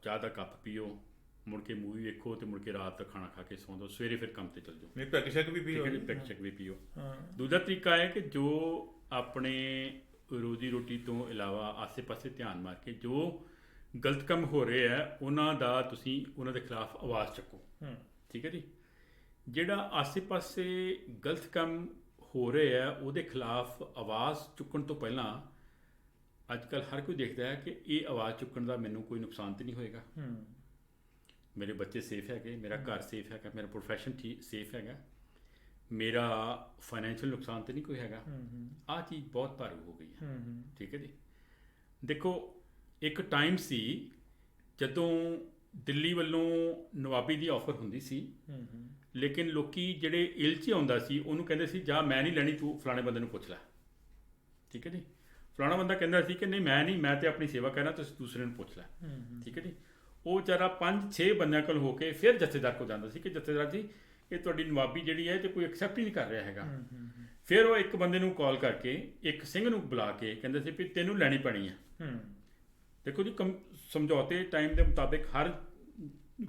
ਚਾਹ ਦਾ ਕੱਪ ਪੀਓ, ਮੁੜ ਕੇ ਮੂਵੀ ਵੇਖੋ ਅਤੇ ਮੁੜ ਕੇ ਰਾਤ ਦਾ ਖਾਣਾ ਖਾ ਕੇ ਸੌਂ ਜਾਓ, ਸਵੇਰੇ ਫਿਰ ਕੰਮ 'ਤੇ ਚੱਲ ਜਾਓ। ਨਹੀਂ, ਪੈਗ ਸ਼ੈਗ ਵੀ ਪੀਓ। ਪੈਗ ਸ਼ੈਗ ਵੀ ਪੀਓ। ਦੂਜਾ ਤਰੀਕਾ ਹੈ ਕਿ ਜੋ ਆਪਣੇ ਰੋਜ਼ੀ ਰੋਟੀ ਤੋਂ ਇਲਾਵਾ ਆਸੇ ਪਾਸੇ ਧਿਆਨ ਮਾਰ ਕੇ ਜੋ ਗਲਤ ਕੰਮ ਹੋ ਰਹੇ ਹੈ ਉਹਨਾਂ ਦਾ ਤੁਸੀਂ ਉਹਨਾਂ ਦੇ ਖਿਲਾਫ ਆਵਾਜ਼ ਚੱਕੋ। ਠੀਕ ਹੈ ਜੀ। ਜਿਹੜਾ ਆਸੇ ਪਾਸੇ ਗਲਤ ਕੰਮ ਹੋ ਰਿਹਾ ਹੈ ਉਹਦੇ ਖਿਲਾਫ ਆਵਾਜ਼ ਚੁੱਕਣ ਤੋਂ ਪਹਿਲਾਂ ਅੱਜ ਕੱਲ੍ਹ ਹਰ ਕੋਈ ਦੇਖਦਾ ਹੈ ਕਿ ਇਹ ਆਵਾਜ਼ ਚੁੱਕਣ ਦਾ ਮੈਨੂੰ ਕੋਈ ਨੁਕਸਾਨ ਤਾਂ ਨਹੀਂ ਹੋਏਗਾ, ਮੇਰੇ ਬੱਚੇ ਸੇਫ ਹੈਗੇ, ਮੇਰਾ ਘਰ ਸੇਫ ਹੈਗਾ, ਮੇਰਾ ਪ੍ਰੋਫੈਸ਼ਨ ਸੇਫ ਹੈਗਾ, ਮੇਰਾ ਫਾਈਨੈਂਸ਼ੀਅਲ ਨੁਕਸਾਨ ਤਾਂ ਨਹੀਂ ਕੋਈ ਹੈਗਾ। ਆਹ ਚੀਜ਼ ਬਹੁਤ ਭਾਰੂ ਹੋ ਗਈ ਹੈ। ਠੀਕ ਹੈ ਜੀ। ਦੇਖੋ ਇੱਕ ਟਾਈਮ ਸੀ ਜਦੋਂ ਦਿੱਲੀ ਵੱਲੋਂ ਨਵਾਬੀ ਦੀ ਆਫਰ ਹੁੰਦੀ ਸੀ, ਲੇਕਿਨ ਲੋਕੀ ਜਿਹੜੇ ਇਲ 'ਚ ਆਉਂਦਾ ਸੀ ਉਹਨੂੰ ਕਹਿੰਦੇ ਸੀ ਜਾ ਮੈਂ ਨਹੀਂ ਲੈਣੀ, ਤੂੰ ਫਲਾਣੇ ਬੰਦੇ ਨੂੰ ਪੁੱਛ ਲੈ। ਠੀਕ ਹੈ ਜੀ। ਫਲਾਣਾ ਬੰਦਾ ਕਹਿੰਦਾ ਸੀ ਕਿ ਨਹੀਂ ਮੈਂ ਨਹੀਂ, ਮੈਂ ਤਾਂ ਆਪਣੀ ਸੇਵਾ ਕਰਨਾ, ਤੁਸੀਂ ਦੂਸਰੇ ਨੂੰ ਪੁੱਛ ਲੈ। ਠੀਕ ਹੈ ਜੀ। ਉਹ ਵਿਚਾਰਾ 5-6 ਬੰਦਿਆਂ ਕੋਲ ਹੋ ਕੇ ਫਿਰ ਜਥੇਦਾਰ ਕੋਲ ਜਾਂਦਾ ਸੀ ਕਿ ਜਥੇਦਾਰ ਜੀ ਇਹ ਤੁਹਾਡੀ ਨਵਾਬੀ ਜਿਹੜੀ ਹੈ ਤੇ ਕੋਈ ਐਕਸੈਪਟ ਹੀ ਨਹੀਂ ਕਰ ਰਿਹਾ ਹੈਗਾ। ਫਿਰ ਉਹ ਇੱਕ ਬੰਦੇ ਨੂੰ ਕਾਲ ਕਰਕੇ ਇੱਕ ਸਿੰਘ ਨੂੰ ਬੁਲਾ ਕੇ ਕਹਿੰਦੇ ਸੀ ਵੀ ਤੈਨੂੰ ਲੈਣੀ ਪੈਣੀ ਹੈ। ਦੇਖੋ ਜੀ, ਸਮਝੌਤੇ ਟਾਈਮ ਦੇ ਮੁਤਾਬਿਕ ਹਰ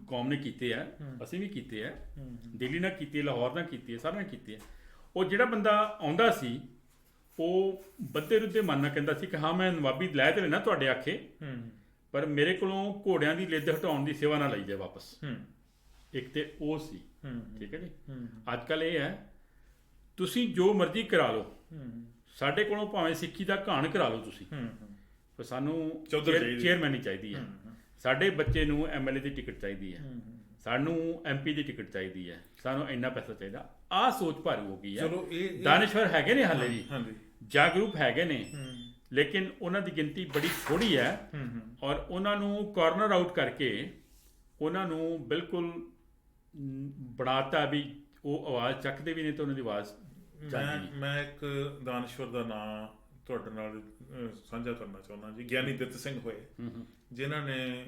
ਕੌਮ ਨੇ ਕੀਤੇ ਆ, ਅਸੀਂ ਵੀ ਕੀਤੇ ਆ, ਦਿੱਲੀ ਨਾਲ ਕੀਤੀ ਹੈ, ਲਾਹੌਰ ਨਾਲ ਕੀਤੀ ਹੈ, ਸਾਰਿਆਂ ਨੇ ਕੀਤੀ ਹੈ। ਉਹ ਜਿਹੜਾ ਬੰਦਾ ਆਉਂਦਾ ਸੀ ਉਹ ਬੱਦੇ ਰੁੱਦੇ ਮਨ ਨਾਲ ਕਹਿੰਦਾ ਸੀ ਕਿ ਹਾਂ ਮੈਂ ਨਵਾਬੀ ਲੈ ਤੇ ਲੈਣਾ ਤੁਹਾਡੇ ਆਖੇ, ਪਰ ਮੇਰੇ ਕੋਲੋਂ ਘੋੜਿਆਂ ਦੀ ਲਿੱਦ ਹਟਾਉਣ ਦੀ ਸੇਵਾ ਨਾ ਲਈ ਜਾਏ ਵਾਪਸ। ਇੱਕ ਤੇ ਉਹ ਸੀ। ਠੀਕ ਹੈ ਜੀ। ਅੱਜ ਕੱਲ੍ਹ ਇਹ ਹੈ ਤੁਸੀਂ ਜੋ ਮਰਜ਼ੀ ਕਰਾ ਲਓ, ਸਾਡੇ ਕੋਲੋਂ ਭਾਵੇਂ ਸਿੱਖੀ ਦਾ ਘਾਣ ਕਰਾ ਲਓ ਤੁਸੀਂ, ਪਰ ਸਾਨੂੰ ਚੌਧਰ ਚਾਹੀਦੀ। ਚੇਅਰਮੈਨ ਹੀ ਚਾਹੀਦੀ ਹੈ। ਸਾਡੇ ਬੱਚੇ ਨੂੰ ਐਮਐਲਏ ਦੀ ਟਿਕਟ ਚਾਹੀਦੀ ਹੈ, ਸਾਨੂੰ ਐਮਪੀ ਦੀ ਟਿਕਟ ਚਾਹੀਦੀ ਹੈ, ਸਾਨੂੰ ਇੰਨਾ ਪੈਸਾ ਚਾਹੀਦਾ। ਆਹ ਸੋਚ ਭਾਰੂ ਹੋ ਗਈ ਹੈ। ਚਲੋ ਇਹ ਦਾਨਿਸ਼ਵਰ ਹੈਗੇ ਨੇ ਹਾਲੇ ਵੀ, ਹਾਂਜੀ ਜਾਗਰੂਕ ਹੈਗੇ ਨੇ, ਲੇਕਿਨ ਉਹਨਾਂ ਦੀ ਗਿਣਤੀ ਬੜੀ ਥੋੜੀ ਹੈ। ਔਰ ਉਹਨਾਂ ਨੂੰ ਕਾਰਨਰ ਆਊਟ ਕਰਕੇ ਉਹਨਾਂ ਨੂੰ ਬਿਲਕੁਲ ਬਣਾਤਾ ਵੀ ਉਹ ਆਵਾਜ਼ ਚੱਕਦੇ ਵੀ ਨੇ ਤੇ ਉਹਨਾਂ ਦੀ ਆਵਾਜ਼ ਜਾਂਦੀ ਨਹੀਂ। ਮੈਂ ਇੱਕ ਦਾਨਸ਼ਵਰ ਦਾ ਨਾਮ ਤੁਹਾਡੇ ਨਾਲ ਸਾਂਝਾ ਕਰਨਾ ਚਾਹੁੰਦਾ ਜੀ। ਗਿਆਨੀ ਦਿੱਤ ਸਿੰਘ ਹੋਏ, ਜਿਨ੍ਹਾਂ ਨੇ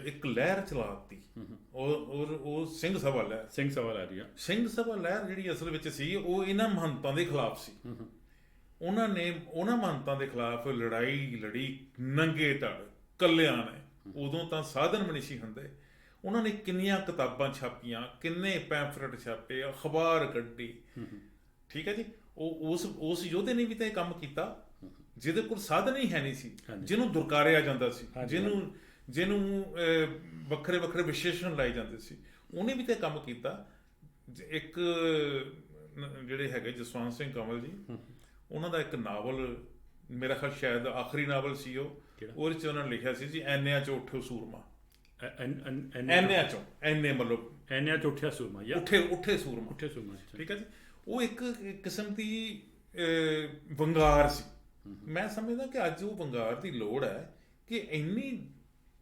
ਇੱਕ ਲਹਿਰ ਚਲਾਤੀ, ਉਹ ਸਿੰਘ ਸਭਾ ਲਹਿਰ। ਸਿੰਘ ਸਭਾ ਲੈ ਰਹੀ ਆ। ਸਿੰਘ ਸਭਾ ਲਹਿਰ ਜਿਹੜੀ ਅਸਲ ਵਿੱਚ ਸੀ, ਉਹ ਇਹਨਾਂ ਮਹੰਤਾਂ ਦੇ ਖਿਲਾਫ ਸੀ। ਉਹਨਾਂ ਨੇ ਉਹਨਾਂ ਮਹੰਤਾਂ ਦੇ ਖਿਲਾਫ ਲੜਾਈ ਲੜੀ, ਨੰਗੇ ਧੜ, ਕੱਲਿਆਂ ਨੇ। ਉਦੋਂ ਤਾਂ ਸਾਧਨ ਵੀ ਨਹੀਂ ਸੀ ਹੁੰਦੇ। ਉਹਨਾਂ ਨੇ ਕਿੰਨੀਆਂ ਕਿਤਾਬਾਂ ਛਾਪੀਆਂ, ਕਿੰਨੇ ਪੈਂਫਲੇਟ ਛਾਪੇ, ਅਖਬਾਰ ਕੱਢੀ। ਠੀਕ ਹੈ ਜੀ। ਉਹ ਉਸ ਯੋਧੇ ਨੇ ਵੀ ਤਾਂ ਇਹ ਕੰਮ ਕੀਤਾ ਜਿਹਦੇ ਕੋਲ ਸਾਧਨ ਹੀ ਹੈ ਨਹੀਂ ਸੀ, ਜਿਹਨੂੰ ਦੁਰਕਾਰਿਆ ਜਾਂਦਾ ਸੀ, ਜਿਹਨੂੰ ਵੱਖਰੇ ਵੱਖਰੇ ਵਿਸ਼ੇਸ਼ਣ ਲਾਏ ਜਾਂਦੇ ਸੀ। ਉਹਨੇ ਵੀ ਤਾਂ ਕੰਮ ਕੀਤਾ। ਇੱਕ ਜਿਹੜੇ ਹੈਗੇ ਜਸਵੰਤ ਸਿੰਘ ਕੰਵਲ ਜੀ, ਉਹਨਾਂ ਦਾ ਇੱਕ ਨਾਵਲ, ਮੇਰਾ ਖਿਆਲ ਸ਼ਾਇਦ ਆਖਰੀ ਨਾਵਲ ਸੀ ਉਹਦੇ 'ਚ ਉਹਨਾਂ ਨੇ ਲਿਖਿਆ ਸੀ ਜੀ, ਐਨਿਆਂ 'ਚ ਉੱਠੋ ਸੂਰਮਾ। ਐਨਿਆਂ 'ਚੋਂ, ਐਨੇ ਮਤਲਬ ਐਨਿਆਂ 'ਚ ਉੱਠਿਆ ਸੂਰਮਾ, ਉੱਠੇ ਸੂਰਮਾ। ਠੀਕ ਹੈ ਜੀ। ਉਹ ਇੱਕ ਕਿਸਮ ਦੀ ਵੰਗਾਰ ਸੀ। ਮੈਂ ਸਮਝਦਾ ਕਿ ਅੱਜ ਉਹ ਵੰਗਾਰ ਦੀ ਲੋੜ ਹੈ ਕਿ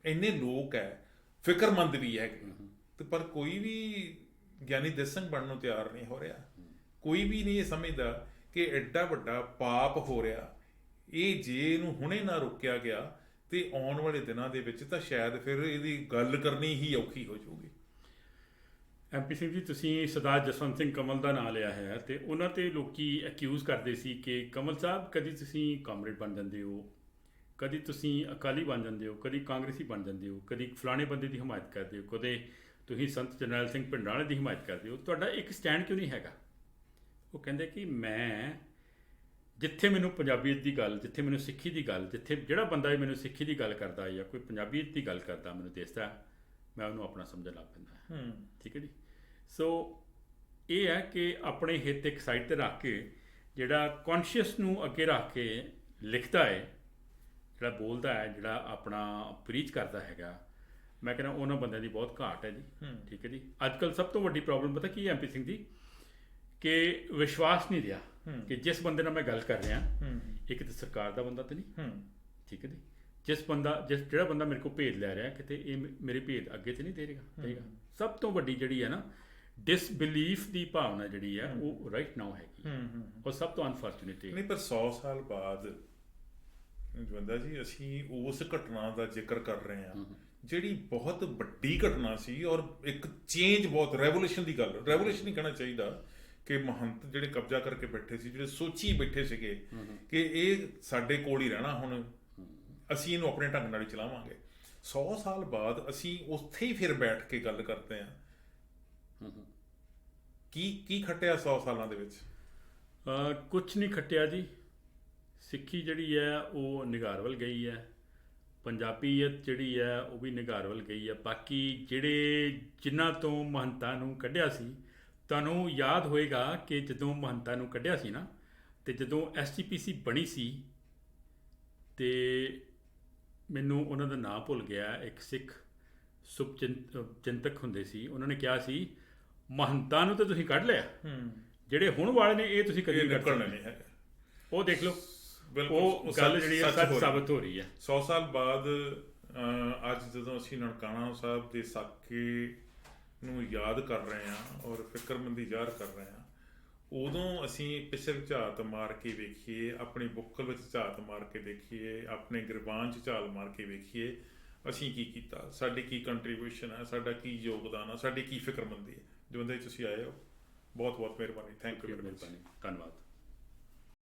ਇੰਨੇ ਲੋਕ ਹੈ, ਫਿਕਰਮੰਦ ਵੀ ਹੈਗੇ, ਤੇ ਪਰ ਕੋਈ ਵੀ ਗਿਆਨੀ ਦਿੱਤ ਸਿੰਘ ਬਣਨ ਨੂੰ ਤਿਆਰ ਨਹੀਂ ਹੋ ਰਿਹਾ। ਕੋਈ ਵੀ ਨਹੀਂ ਇਹ ਸਮਝਦਾ ਕਿ ਐਡਾ ਵੱਡਾ ਪਾਪ ਹੋ ਰਿਹਾ, ਇਹ ਜੇ ਇਹਨੂੰ ਹੁਣੇ ਨਾ ਰੋਕਿਆ ਗਿਆ ਤੇ ਆਉਣ ਵਾਲੇ ਦਿਨਾਂ ਦੇ ਵਿੱਚ ਤਾਂ ਸ਼ਾਇਦ ਫਿਰ ਇਹਦੀ ਗੱਲ ਕਰਨੀ ਹੀ ਔਖੀ ਹੋ ਜਾਊਗੀ। ਐਮਪੀ ਸਿੰਘ ਜੀ, ਤੁਸੀਂ ਸਰਦਾਰ ਜਸਵੰਤ ਸਿੰਘ ਕੰਵਲ ਦਾ ਨਾਂ ਲਿਆ ਹੈ, ਤੇ ਉਹਨਾਂ ਤੇ ਲੋਕੀ ਅਕਿਊਜ਼ ਕਰਦੇ ਸੀ ਕਿ ਕੰਵਲ ਸਾਹਿਬ, ਕਦੀ ਤੁਸੀਂ ਕਾਮਰੇਡ ਬਣ ਜਾਂਦੇ ਹੋ, ਕਦੀ ਤੁਸੀਂ ਅਕਾਲੀ ਬਣ ਜਾਂਦੇ ਹੋ, ਕਦੀ ਕਾਂਗਰਸੀ ਬਣ ਜਾਂਦੇ ਹੋ, ਕਦੀ ਫਲਾਣੇ ਬੰਦੇ ਦੀ ਹਮਾਇਤ ਕਰਦੇ ਹੋ, ਕਦੇ ਤੁਸੀਂ ਸੰਤ ਜਰਨੈਲ ਸਿੰਘ ਭਿੰਡਰਾਂਵਾਲੇ ਦੀ ਹਮਾਇਤ ਕਰਦੇ ਹੋ, ਤੁਹਾਡਾ ਇੱਕ ਸਟੈਂਡ ਕਿਉਂ ਨਹੀਂ ਹੈਗਾ? ਉਹ ਕਹਿੰਦੇ ਕਿ ਮੈਂ ਜਿੱਥੇ ਮੈਨੂੰ ਪੰਜਾਬੀਅਤ ਦੀ ਗੱਲ, ਜਿੱਥੇ ਮੈਨੂੰ ਸਿੱਖੀ ਦੀ ਗੱਲ, ਜਿੱਥੇ ਜਿਹੜਾ ਬੰਦਾ ਮੈਨੂੰ ਸਿੱਖੀ ਦੀ ਗੱਲ ਕਰਦਾ ਜਾਂ ਕੋਈ ਪੰਜਾਬੀਅਤ ਦੀ ਗੱਲ ਕਰਦਾ ਮੈਨੂੰ ਦਿਸਦਾ, ਮੈਂ ਉਹਨੂੰ ਆਪਣਾ ਸਮਝਣ ਲੱਗ ਪੈਂਦਾ। ਠੀਕ ਹੈ ਜੀ। ਸੋ ਇਹ ਹੈ ਕਿ ਆਪਣੇ ਹਿੱਤ ਇੱਕ ਸਾਈਡ 'ਤੇ ਰੱਖ ਕੇ, ਜਿਹੜਾ ਕੌਨਸ਼ੀਅਸ ਨੂੰ ਅੱਗੇ ਰੱਖ ਕੇ ਲਿਖਦਾ ਹੈ, ਜਿਹੜਾ ਬੋਲਦਾ ਹੈ, ਜਿਹੜਾ ਆਪਣਾ ਪ੍ਰੀਚ ਕਰਦਾ ਹੈਗਾ, ਮੈਂ ਕਹਿੰਦਾ ਉਹਨਾਂ ਬੰਦਿਆਂ ਦੀ ਬਹੁਤ ਘਾਟ ਹੈ ਜੀ। ਠੀਕ ਹੈ ਜੀ। ਅੱਜ ਕੱਲ੍ਹ ਸਭ ਤੋਂ ਵੱਡੀ ਪ੍ਰੋਬਲਮ ਪਤਾ ਕੀ ਹੈ ਐਮਪੀ ਸਿੰਘ ਜੀ? ਕਿ ਵਿਸ਼ਵਾਸ ਨਹੀਂ ਰਿਹਾ ਕਿ ਜਿਸ ਬੰਦੇ ਨਾਲ ਮੈਂ ਗੱਲ ਕਰ ਰਿਹਾ, ਇੱਕ ਤਾਂ ਸਰਕਾਰ ਦਾ ਬੰਦਾ ਤਾਂ ਨਹੀਂ। ਠੀਕ ਹੈ ਜੀ। ਜਿਹੜਾ ਬੰਦਾ ਮੇਰੇ ਕੋਲ ਭੇਦ ਲੈ ਰਿਹਾ, ਕਿਤੇ ਇਹ ਮੇਰੇ ਭੇਦ ਅੱਗੇ ਤੇ ਨਹੀਂ ਦੇਗਾ। ਸਭ ਤੋਂ ਵੱਡੀ ਜਿਹੜੀ ਹੈ ਨਾ ਡਿਸਬਿਲੀਫ ਦੀ ਭਾਵਨਾ ਜਿਹੜੀ ਹੈ, ਉਹ ਰਾਈਟ ਨਾਓ ਹੈਗੀ, ਔਰ ਸਭ ਤੋਂ ਅਨਫੋਰਚੂਨੇਟ ਨਹੀਂ। ਪਰ 100 ਸਾਲ ਬਾਅਦ ਜਵੰਦਾ ਜੀ, ਅਸੀਂ ਉਸ ਘਟਨਾ ਦਾ ਜ਼ਿਕਰ ਕਰ ਰਹੇ ਹਾਂ ਜਿਹੜੀ ਬਹੁਤ ਵੱਡੀ ਘਟਨਾ ਸੀ, ਔਰ ਇੱਕ ਚੇਂਜ, ਬਹੁਤ ਰੈਵੋਲੂਸ਼ਨ ਦੀ ਗੱਲ। ਰੈਵੋਲੂਸ਼ਨ ਨਹੀਂ ਕਹਿਣਾ ਚਾਹੀਦਾ ਕਿ ਮਹੰਤ ਜਿਹੜੇ ਕਬਜ਼ਾ ਕਰਕੇ ਬੈਠੇ ਸੀ, ਜਿਹੜੇ ਸੋਚੀ ਬੈਠੇ ਸੀਗੇ ਕਿ ਇਹ ਸਾਡੇ ਕੋਲ ਹੀ ਰਹਿਣਾ, ਹੁਣ ਅਸੀਂ ਇਹਨੂੰ ਆਪਣੇ ਢੰਗ ਨਾਲ ਹੀ ਚਲਾਵਾਂਗੇ। 100 ਸਾਲ ਬਾਅਦ ਅਸੀਂ ਉੱਥੇ ਹੀ ਫਿਰ ਬੈਠ ਕੇ ਗੱਲ ਕਰਦੇ ਹਾਂ। ਕੀ ਖੱਟਿਆ 100 ਸਾਲਾਂ ਦੇ ਵਿੱਚ? ਕੁਛ ਨਹੀਂ ਖੱਟਿਆ ਜੀ। ਸਿੱਖੀ ਜਿਹੜੀ ਹੈ ਉਹ ਨਿਗਾਰ ਵੱਲ ਗਈ ਹੈ, ਪੰਜਾਬੀਅਤ ਜਿਹੜੀ ਹੈ ਉਹ ਵੀ ਨਿਗਾਰ ਵੱਲ ਗਈ ਹੈ। ਬਾਕੀ ਜਿਨ੍ਹਾਂ ਤੋਂ ਮਹੰਤਾਂ ਨੂੰ ਕੱਢਿਆ ਸੀ, ਤੁਹਾਨੂੰ ਯਾਦ ਹੋਏਗਾ ਕਿ ਜਦੋਂ ਮਹੰਤਾਂ ਨੂੰ ਕੱਢਿਆ ਸੀ ਨਾ, ਤੇ ਜਦੋਂ SGPC ਬਣੀ ਸੀ, ਤੇ ਮੈਨੂੰ ਉਹਨਾਂ ਦਾ ਨਾਂ ਭੁੱਲ ਗਿਆ, ਇੱਕ ਸਿੱਖ ਚਿੰਤਕ ਹੁੰਦੇ ਸੀ, ਉਹਨਾਂ ਨੇ ਕਿਹਾ ਸੀ ਮਹੰਤਾਂ ਨੂੰ ਤਾਂ ਤੁਸੀਂ ਕੱਢ ਲਿਆ, ਜਿਹੜੇ ਹੁਣ ਵਾਲੇ ਨੇ ਇਹ ਤੁਸੀਂ ਕਦੇ ਨਿਕਲਣਾ ਨਹੀਂ ਹੈਗਾ। ਉਹ ਦੇਖ ਲਓ, ਉਹ ਗੱਲ ਜਿਹੜੀ ਹੈ ਸੱਚ ਸਾਬਤ ਹੋ ਰਹੀ ਹੈ। 100 ਸਾਲ ਬਾਅਦ ਅੱਜ ਜਦੋਂ ਅਸੀਂ ਨਨਕਾਣਾ ਸਾਹਿਬ ਦੇ ਸਾਕੇ ਨੂੰ ਯਾਦ ਕਰ ਰਹੇ ਹਾਂ ਔਰ ਫਿਕਰਮੰਦੀ ਜ਼ਾਹਰ ਕਰ ਰਹੇ ਹਾਂ, ਉਦੋਂ ਅਸੀਂ ਪਿਛਲ ਝਾਤ ਮਾਰ ਕੇ ਵੇਖੀਏ, ਆਪਣੀ ਬੁੱਕਲ ਵਿੱਚ ਝਾਤ ਮਾਰ ਕੇ ਦੇਖੀਏ, ਆਪਣੇ ਗਿਰਬਾਨ 'ਚ ਝਾਲ ਮਾਰ ਕੇ ਵੇਖੀਏ, ਅਸੀਂ ਕੀ ਕੀਤਾ, ਸਾਡੀ ਕੀ ਕੰਟਰੀਬਿਊਸ਼ਨ ਹੈ, ਸਾਡਾ ਕੀ ਯੋਗਦਾਨ ਹੈ, ਸਾਡੀ ਕੀ ਫਿਕਰਮੰਦੀ ਹੈ। ਜਿਵੇਂ ਤੁਸੀਂ ਆਏ ਹੋ, ਬਹੁਤ ਬਹੁਤ ਮਿਹਰਬਾਨੀ। Thank you. ਮਿਹਰਬਾਨੀ, ਧੰਨਵਾਦ।